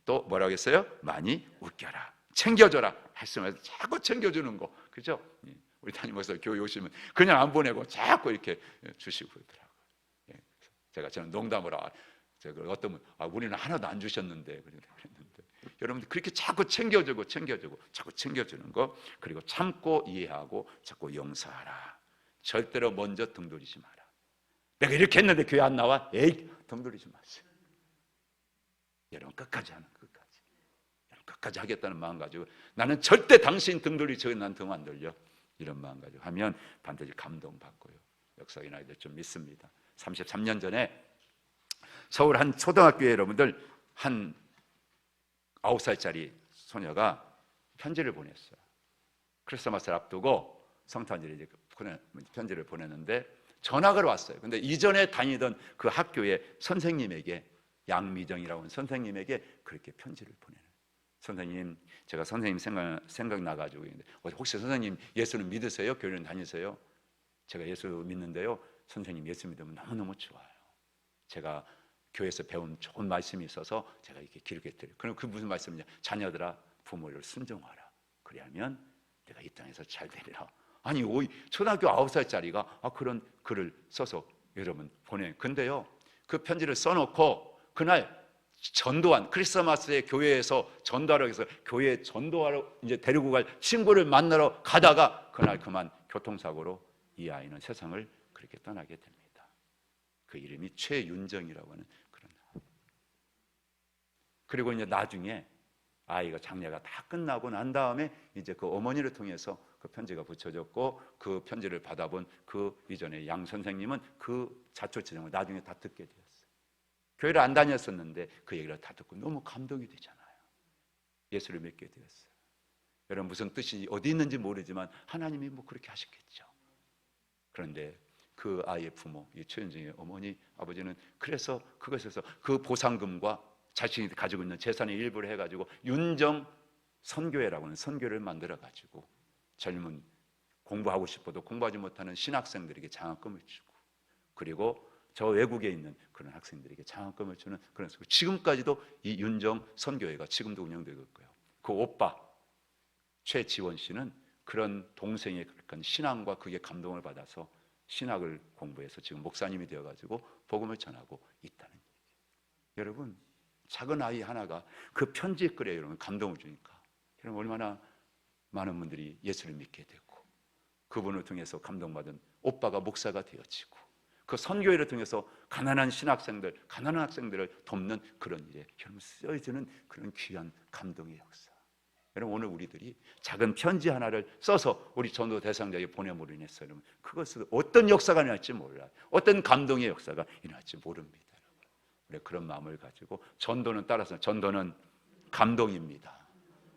또 뭐라고 했어요? 많이 웃겨라. 챙겨줘라. 말씀해서 자꾸 챙겨주는 거. 그죠? 우리 담임목사 교회 오시면 그냥 안 보내고 자꾸 이렇게 주시고 그러더라고요. 저는 농담으로 제가 어떤 분, 우리는 하나도 안 주셨는데 그랬는데 여러분들 그렇게 자꾸 챙겨주고 자꾸 챙겨주는 거. 그리고 참고 이해하고 자꾸 용서하라. 절대로 먼저 등 돌리지 마라. 내가 이렇게 했는데 교회 안 나와? 에이, 등 돌리지 마세요. 여러분 끝까지 하는, 끝까지 하겠다는 마음 가지고 나는 절대 당신 등 돌리지, 난 등 안 돌려, 이런 마음 가지고 하면 반드시 감동받고요 역사가 일어나게 될 줄 믿습니다. 33년 전에 서울 한 초등학교에 여러분들 한 9살짜리 소녀가 편지를 보냈어요. 크리스마스를 앞두고 성탄절에 이제 편지를 보냈는데 전학을 왔어요. 근데 이전에 다니던 그 학교의 선생님에게, 양미정이라고 하는 선생님에게 그렇게 편지를 보내는. 선생님, 제가 선생님 생각나가지고 있는데 혹시 선생님 예수는 믿으세요? 교회는 다니세요? 제가 예수 믿는데요, 선생님 예수 믿으면 너무너무 좋아요. 제가 교회에서 배운 좋은 말씀이 있어서 제가 이렇게 기록했더래요. 그럼 그 무슨 말씀이냐? 자녀들아, 부모를 순종하라. 그래야면 내가 이 땅에서 잘 되리라. 아니, 초등학교 9살짜리가 그런 글을 써서 여러분 보내. 근데요, 그 편지를 써놓고 그날 전도한, 크리스마스에 교회에서 전도하러 해서 교회에 전도하러 이제 데리고 갈 친구를 만나러 가다가 그날 그만 교통사고로 이 아이는 세상을 그렇게 떠나게 됩니다. 그 이름이 최윤정이라고 하는 그런. 그리고 이제 나중에 아이가 장례가 다 끝나고 난 다음에 이제 그 어머니를 통해서 그 편지가 붙여졌고 그 편지를 받아본 그 이전에 양 선생님은 그 자초지정을 나중에 다 듣게 되었어요. 교회를 안 다녔었는데 그 얘기를 다 듣고 너무 감동이 되잖아요. 예수를 믿게 되었어요. 여러분 무슨 뜻이 어디 있는지 모르지만 하나님이 뭐 그렇게 하셨겠죠. 그런데 그 아이의 부모, 이 최윤정의 어머니, 아버지는 그래서 그것에서 그 보상금과 자신이 가지고 있는 재산의 일부를 해가지고 윤정 선교회라고 하는 선교를 만들어가지고 젊은 공부하고 싶어도 공부하지 못하는 신학생들에게 장학금을 주고, 그리고 저 외국에 있는 그런 학생들에게 장학금을 주는 그런 식으로 지금까지도 이 윤정 선교회가 지금도 운영되고 있고요. 그 오빠 최지원 씨는 그런 동생의 그런 신앙과 그게 감동을 받아서 신학을 공부해서 지금 목사님이 되어가지고 복음을 전하고 있다는 얘기예요. 여러분 작은 아이 하나가 그 편지에 글에 여러분 감동을 주니까 여러분 얼마나 많은 분들이 예수를 믿게 됐고, 그분을 통해서 감동받은 오빠가 목사가 되어지고, 그 선교회를 통해서 가난한 신학생들, 가난한 학생들을 돕는 그런 일에 여러분 쓰여지는 그런 귀한 감동의 역사. 여러분 오늘 우리들이 작은 편지 하나를 써서 우리 전도 대상자에게 보냄으로 인해서 여러분 그것은 어떤 역사가 일어날지 몰라요. 어떤 감동의 역사가 일어날지 모릅니다. 우리 그런 마음을 가지고 전도는 따라서 전도는 감동입니다.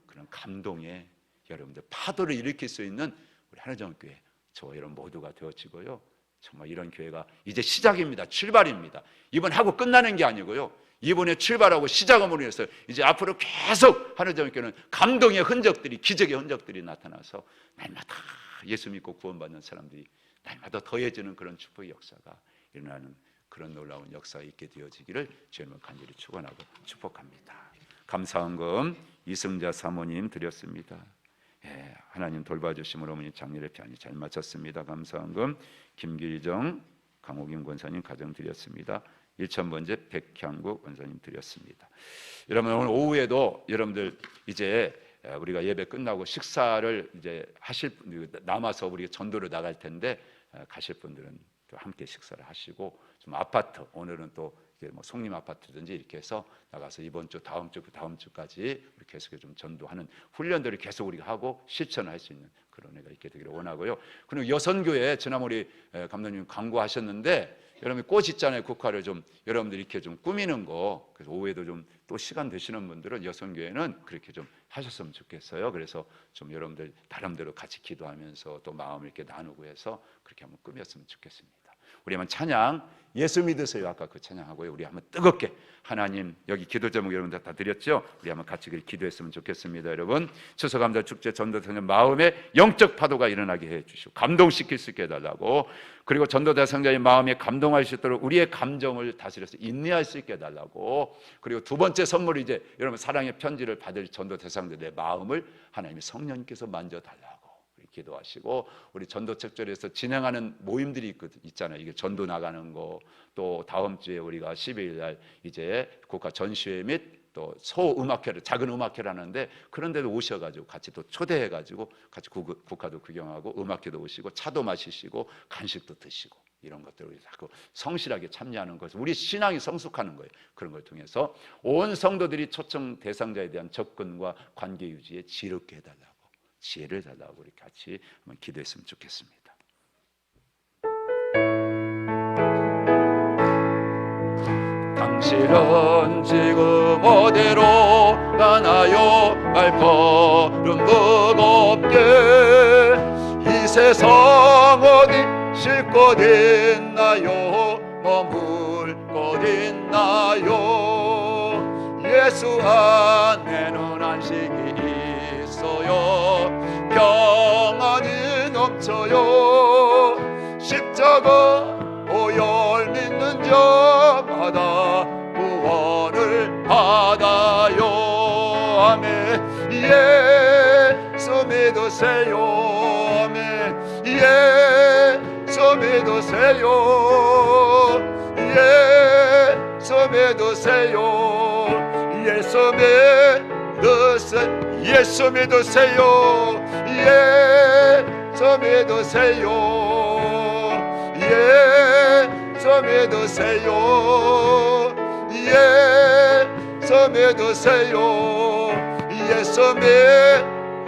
그런 감동에 여러분들 파도를 일으킬 수 있는 우리 하늘정교회 저와 여러분 모두가 되어지고요. 정말 이런 교회가 이제 시작입니다. 출발입니다. 이번 하고 끝나는 게 아니고요. 이번에 출발하고 시작함으로 해서 이제 앞으로 계속 하늘정교회는 감동의 흔적들이, 기적의 흔적들이 나타나서 날마다 예수 믿고 구원받는 사람들이 날마다 더해지는 그런 축복의 역사가 일어나는 그런 놀라운 역사가 있게 되어지기를 주님을 간절히 축원하고 축복합니다. 감사헌금 이승자 사모님 드렸습니다. 예, 하나님 돌봐주심으로 어머니 장례를 편히 잘 마쳤습니다. 감사헌금 김길정 강호김 권사님 가정 드렸습니다. 1,000번째 백향국 원사님 드렸습니다. 여러분 오늘 오후에도 여러분들 이제 우리가 예배 끝나고 식사를 이제 하실 남아서 우리가 전도를 나갈 텐데 가실 분들은 또 함께 식사를 하시고, 좀 아파트 오늘은 또 이게 뭐 송림 아파트든지 이렇게 해서 나가서 이번 주 다음 주 그 다음 주까지 우리 계속 좀 전도하는 훈련들을 계속 우리가 하고 실천을 할 수 있는 그런 애가 있게 되기를 원하고요. 그리고 여선교회 지난번에 감독님 광고하셨는데 여러분 꽃 있잖아요. 국화를 좀 여러분들이 이렇게 좀 꾸미는 거, 그래서 오후에도 좀 또 시간 되시는 분들은 여선교회는 그렇게 좀 하셨으면 좋겠어요. 그래서 좀 여러분들 나름대로 같이 기도하면서 또 마음을 이렇게 나누고 해서 그렇게 한번 꾸몄으면 좋겠습니다. 우리 한번 찬양 예수 믿으세요. 아까 그 찬양하고요. 우리 한번 뜨겁게 하나님, 여기 기도 제목 여러분들 다 드렸죠? 우리 한번 같이 기도했으면 좋겠습니다. 여러분 추수감사 축제 전도대상 마음에 영적 파도가 일어나게 해주시고 감동시킬 수 있게 해달라고, 그리고 전도대상자의 마음에 감동할 수 있도록 우리의 감정을 다스려서 인내할 수 있게 해달라고, 그리고 두 번째 선물이 이제 여러분 사랑의 편지를 받을 전도대상자들의 마음을 하나님의 성령님께서 만져달라고 기도하시고, 우리 전도책절에서 진행하는 모임들이 있잖아요. 이게 전도 나가는 거, 또 다음 주에 우리가 12일 날 이제 국가 전시회 및 또 소음악회를, 작은 음악회를 하는데 그런 데도 오셔가지고 같이 또 초대해가지고 같이 국가도 구경하고 음악회도 오시고 차도 마시시고 간식도 드시고 이런 것들을 자꾸 성실하게 참여하는 것을, 우리 신앙이 성숙하는 거예요. 그런 걸 통해서 온 성도들이 초청 대상자에 대한 접근과 관계 유지에 지혜롭게 해달라고, 지혜를 달라고 우리 같이 한번 기도했으면 좋겠습니다. 당신은 지금 어디로 가나요? 발걸음 무겁게 이 세상 어디 쉴 곳 있나요? 머물 곳 있나요? 예수 안에는 안식이 있어요. 평안이 넘쳐요. 십자가 보혈 믿는 자마다 구원을 받아요. 아멘. 예수 믿으세요. 아멘. 예수 믿으세요. 예수 믿으세요. 예수 믿으세요. 예수 믿으세요. 예수 믿으세요. 예수 믿으세요. 예수 믿으세요. 예수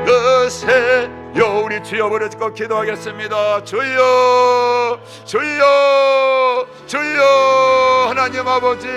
믿으세요. 우리 주여 부르짖고 기도하겠습니다. 주여 주여 주여. 하나님 아버지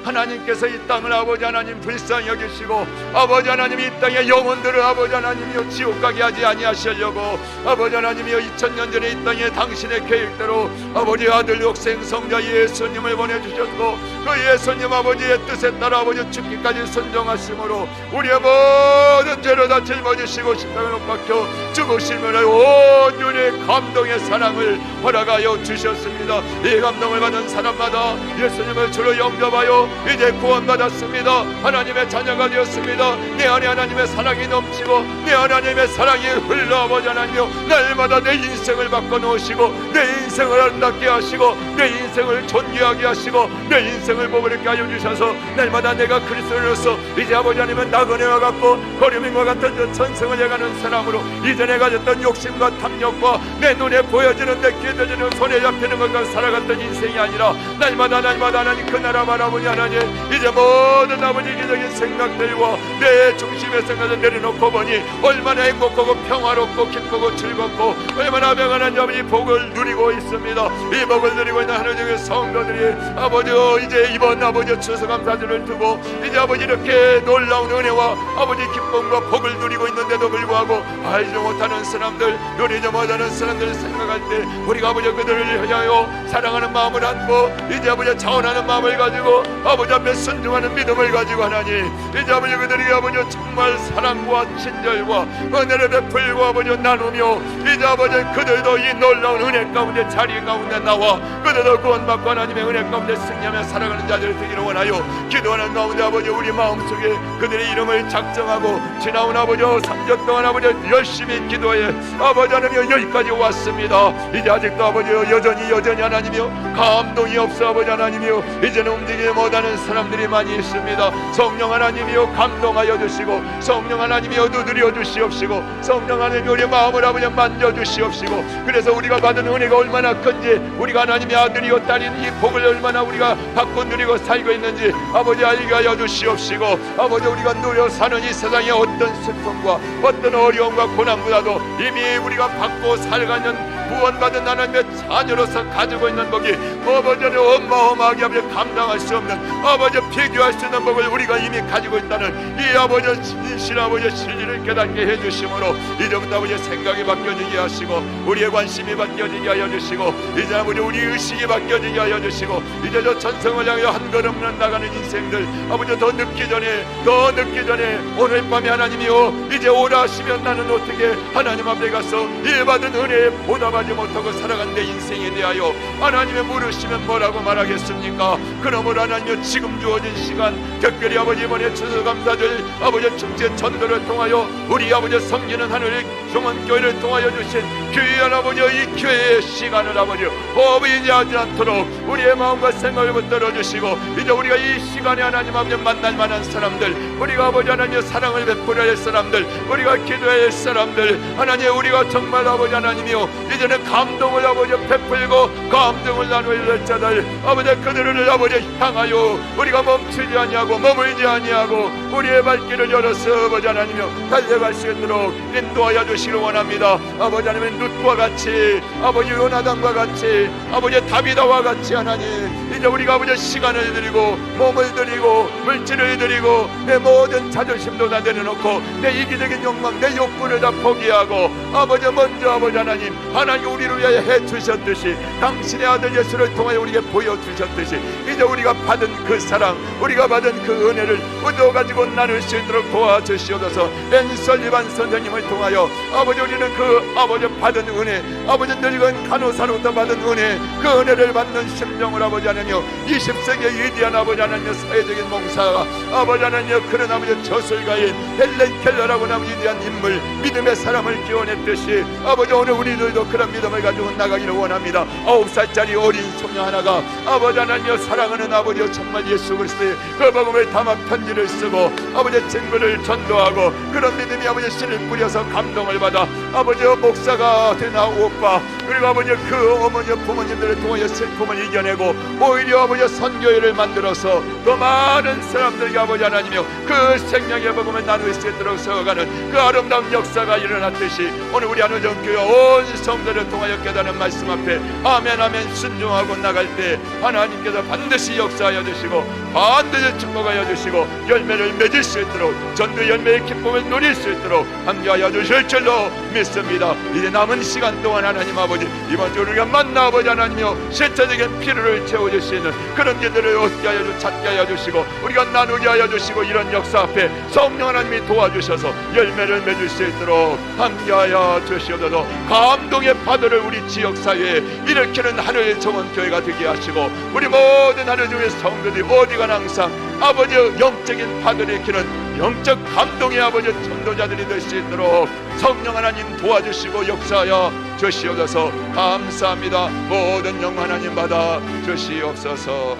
하나님께서 이 땅을 아버지 하나님 불쌍히 여기시고 아버지 하나님 이 땅의 영혼들을 아버지 하나님이여 지옥 가게 하지 아니하시려고 아버지 하나님이여 2000년 전에 이 땅에 당신의 계획대로 아버지 아들 육생 성자 예수님을 보내주셨고 그 예수님 아버지의 뜻에 따라 아버지 죽기까지 순종하심으로 우리의 모든 죄를 다 짊어지시고 십자가에 못 박혀 죽으심으로 온전히 감동의 사랑을 허락하여 주셨습니다. 이 감동을 받은 사람마다 예수님을 주로 영접하여 이제 구원받았습니다. 하나님의 자녀가 되었습니다. 내 안에 하나님의 사랑이 넘치고 내 안에 하나님의 사랑이 흘러 아버지 하나님이여 날마다 내 인생을 바꿔놓으시고 내 인생을 아름답게 하시고 내 인생을 존귀하게 하시고 내 인생을 보그럽게 하여 주셔서 날마다 내가 그리스도로서 이제 아버지 하나님은 나그네와 같고 거류민과 같은 저 천성을 해가는 사람으로 이전에 가졌던 욕심과 탐욕과 내 눈에 보여지는 내 귀에 들리는 손에 잡히는 것과 살아갔던 인생이 아니라 날마다 하나님 그 나라 바라보니 하나님 이제 모든 아버지 기적인 생각들과 내 중심의 생각을 내려놓고 보니 얼마나 행복하고 평화롭고 기쁘고 즐겁고 얼마나 명한한 아버지 복을 누리고 있습니다. 이 복을 누리고 있는 하나님의 성도들이 아버지 이제 이번 아버지 추수감사절을 두고 이제 아버지 이렇게 놀라운 은혜와 아버지 기쁨과 복을 누리고 있는데도 불구하고 알지 못하는 사람들 누리지 못하는 사람들을 생각할 때 우리가 아버지 그들을 위하여 사랑하는 마음을 안고 이제 아버지 자원하는 마음을 가지고 아버지 앞에 순종하는 믿음을 가지고 하나님 이제 아버지 그들에게 아버지 정말 사랑과 친절과 은혜를 베풀고 아버지 나누며 이제 아버지 그들도 이 놀라운 은혜 가운데 자리 가운데 나와 그들도 구원받고 하나님의 은혜 가운데 승리하며 살아가는 자들을 되기를 원하여 기도하는 가운데 아버지 우리 마음속에 그들의 이름을 작정하고 지나온 아버지 3년 동안 아버지 열심히 기도해 아버지 하나님 여기까지 왔습니다. 이제 아직도 아버지 여전히 하나님이요 감동이 없어 아버지 하나님이요 이제는 움직이지 못하는 사람들이 많이 있습니다. 성령 하나님이요 감동하여 주시고 성령 하나님이요 두드려 주시옵시고 성령 하나님 우리 마음을 아버지 만져 주시옵시고 그래서 우리가 받은 은혜가 얼마나 큰지 우리가 하나님의 아들이요 딸인 이 복을 얼마나 우리가 받고 누리고 살고 있는지 아버지 알게 하여 주시옵시고 아버지 우리가 누려 사는 이 세상의 어떤 슬픔과 어떤 어려움과 고난보다도 이미 우리가 받고 살가는 구원받은 하나님의 자녀로서 가지고 있는 복이 아버지는 어마어마하게 아버지 감당할 수 없는 아버지 비교할 수 있는 복을 우리가 이미 가지고 있다는 이 아버지 진실 아버지 진리를 깨닫게 해주심으로 이제부터 아버지 생각이 바뀌어지게 하시고 우리의 관심이 바뀌어지게 하여 주시고 이제 아버지 우리 의식이 바뀌어지게 하여 주시고 이제 저 천성을 향하여 한 걸음 나가는 인생들 아버지 더 늦기 전에 오늘 밤에 하나님이요 이제 오라 하시면 나는 어떻게 하나님 앞에 가서 이 받은 은혜에 보답하지 못하고 살아간 내 인생에 대하여 하나님의 물으시면 뭐라고 말하겠습니까? 그러므로 하나님여 지금 주어진 시간 특별히 아버지 이번에 추수감사절 아버지 축제 전도를 통하여 우리 아버지 섬기는 하늘의 종원교회를 통하여 주신 귀한 아버지 이 교회의 시간을 아버지 허비하지 않도록 우리의 마음과 생각을 붙들어 주시고 이제 우리가 이 시간에 하나님 아버지 만날 만한 사람들 우리가 아버지 하나님 사랑을 베풀어야 할 사람들 우리가 기도해야 할 사람들 하나님 우리가 정말 아버지 하나님이요 이제는 감동을 아버지 베풀고 감동을 나누어야 할 자들 아버지 그들을 아버지 향하여 우리가 멈추지 아니하고 머물지 아니하고 우리의 발길을 열어서 아버지 하나님이요 달려갈 수 있도록 인도하여 주시길 원합니다. 아버지 하나님 룻과 같이 아버지 요나단과 같이 아버지 다비다와 같이 하나님 이제 우리가 아버지 시간을 드리고 몸을 드리고 물질을 드리고 내 모든 자존심도 다 내려놓고 내 이기적인 욕망 내 욕구를 다 포기하고 아버지 먼저 아버지 하나님 우리를 위하여 해주셨듯이 당신의 아들 예수를 통하여 우리에게 보여주셨듯이 이제 우리가 받은 그 사랑 우리가 받은 그 은혜를 얻어가지고 나눌 수 있도록 도와주시옵소서. 앤설리반 선생님을 통하여 아버지 우리는 그 아버지 받은 은혜 아버지 늙은 간호사로부터 받은 은혜 그 은혜를 받는 심령을 아버지 하나님여 20세기의 위대한 아버지 하나님여 사회적인 봉사가 아버지 하나님여 그런 아버지 저술가인 헬렌 켈러라고 하는 위대한 인물 믿음의 사람을 기원했듯이 아버지 오늘 우리들도 그런 믿음을 가지고 나가기를 원합니다. 9살짜리 어린 소녀 하나가 아버지 하나님여 사랑하는 아버지여 정말 예수 그리스도의 그 복음을 담아 편지를 쓰고 아버지 친구를 전도하고 그런 믿음이 아버지 씨를 뿌려서 감동을 받아 아버지 목사가 되나 오빠, 그리고 아버지 그 어머니 부모님들을 통하여 슬픔을 이겨내고 오히려 아버지 선교회를 만들어서 더 많은 사람들에게 아버지 하나님이여 그 생명의 복음을 나눌 수 있도록 세워가는 그 아름다운 역사가 일어났듯이 오늘 우리 한우정교회 온 성도를 통하여 깨달은 말씀 앞에 아멘 아멘 순종하고 나갈 때 하나님께서 반드시 역사하여 주시고 반드시 축복하여 주시고 열매를 맺을 수 있도록 전도 열매의 기쁨을 누릴 수 있도록 함께하여 주실 줄로 믿습니다. 이제 남은 시간 동안 하나님 아버지 이번 주 우리가 만나 아버지 하나님이여 실제적인 필요를 채워주시는 그런 일들을 얻게 하여 찾게 하여 주시고 우리가 나누게 하여 주시고 이런 역사 앞에 성령 하나님이 도와주셔서 열매를 맺을 수 있도록 함께하여 주시옵소서. 감동의 파도를 우리 지역사회에 일으키는 하늘 정원교회가 되게 하시고 우리 모든 하늘 중의 성도들이 어디가나 항상 아버지 영적인 파도를 일으키는 영적 감동의 아버지 전도자들이 될 수 있도록 성령 하나님 도와주시고 역사하여 주시옵소서. 감사합니다. 모든 영광 하나님 받아 주시옵소서.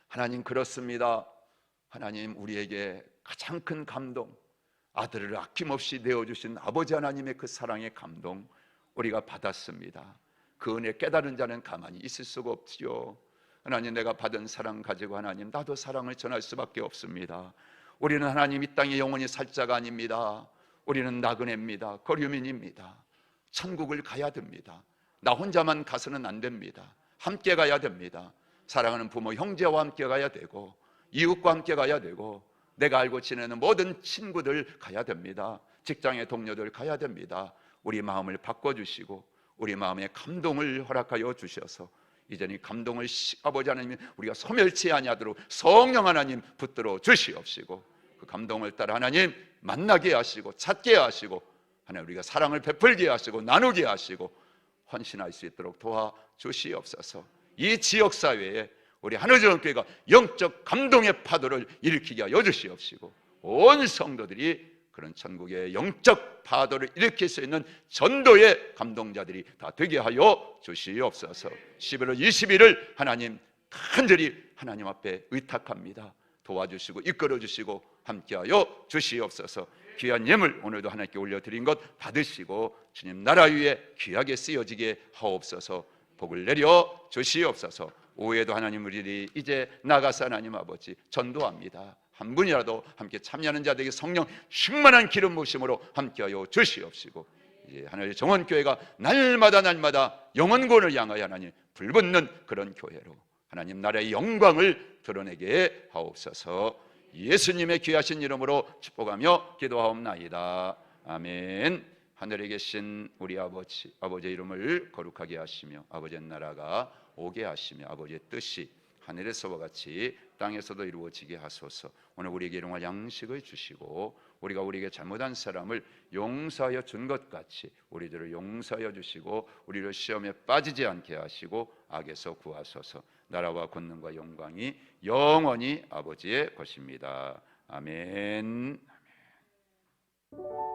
하나님 그렇습니다. 하나님 우리에게 가장 큰 감동, 아들을 아낌없이 내어주신 아버지 하나님의 그 사랑의 감동 우리가 받았습니다. 그 은혜 깨달은 자는 가만히 있을 수가 없지요. 하나님 내가 받은 사랑 가지고 하나님 나도 사랑을 전할 수밖에 없습니다. 우리는 하나님 이 땅에 영원히 살 자가 아닙니다. 우리는 나그네입니다. 거류민입니다. 천국을 가야 됩니다. 나 혼자만 가서는 안 됩니다. 함께 가야 됩니다. 사랑하는 부모 형제와 함께 가야 되고 이웃과 함께 가야 되고 내가 알고 지내는 모든 친구들 가야 됩니다. 직장의 동료들 가야 됩니다. 우리 마음을 바꿔주시고 우리 마음에 감동을 허락하여 주셔서 이제는 이 감동을 아버지 하나님 우리가 소멸치 아니하도록 성령 하나님 붙들어 주시옵시고 그 감동을 따라 하나님 만나게 하시고 찾게 하시고 하나님 우리가 사랑을 베풀게 하시고 나누게 하시고 헌신할 수 있도록 도와주시옵소서. 이 지역사회에 우리 한우정교회가 영적 감동의 파도를 일으키게 하여 주시옵시고 온 성도들이 그런 천국의 영적 파도를 일으킬 수 있는 전도의 감동자들이 다 되게 하여 주시옵소서. 11월 20일을 하나님 간절히 하나님 앞에 의탁합니다. 도와주시고 이끌어주시고 함께하여 주시옵소서. 귀한 예물 오늘도 하나님께 올려드린 것 받으시고 주님 나라 위에 귀하게 쓰여지게 하옵소서. 복을 내려 주시옵소서. 오후에도 하나님 우리들이 이제 나가서 하나님 아버지 전도합니다. 한 분이라도 함께 참여하는 자들에게 성령 충만한 기름 부으심으로 함께하여 주시옵시고 이제 하나님의 정원교회가 날마다 영원권을 향하여 하나님 불붙는 그런 교회로 하나님 나라의 영광을 드러내게 하옵소서. 예수님의 귀하신 이름으로 축복하며 기도하옵나이다. 아멘. 하늘에 계신 우리 아버지의 이름을 거룩하게 하시며 아버지의 나라가 오게 하시며 아버지의 뜻이 하늘에서와 같이 땅에서도 이루어지게 하소서. 오늘 우리에게 일용할 양식을 주시고 우리가 우리에게 잘못한 사람을 용서하여 준 것 같이 우리들을 용서하여 주시고 우리를 시험에 빠지지 않게 하시고 악에서 구하소서. 나라와 권능과 영광이 영원히 아버지의 것입니다. 아멘. 아멘.